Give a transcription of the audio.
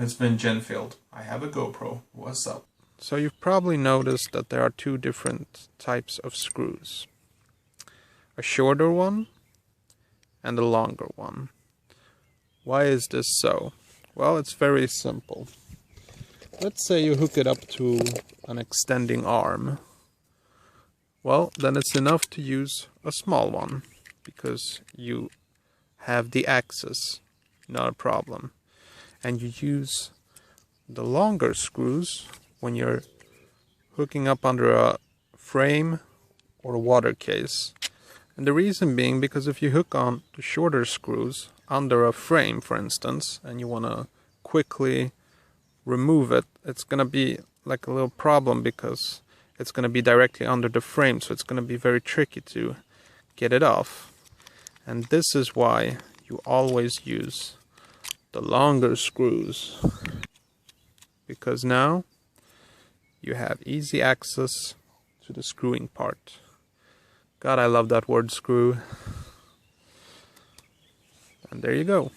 it's been Genfield. I have a GoPro. What's up? So you've probably noticed that there are two different types of screws. A shorter one and a longer one. Why is this so? Well, it's very simple. Let's say you hook it up to an extending arm. Well, then it's enough to use a small one because you have the access, not a problem. And you use the longer screws when you're hooking up under a frame or a water case. And the reason being because if you hook on the shorter screws under a frame, for instance, and you want to quickly remove it, it's going to be like a little problem because it's going to be directly under the frame, so it's going to be very tricky to get it off. And this is why you always use the longer screws, because now you have easy access to the screwing part. God, I love that word screw. And there you go.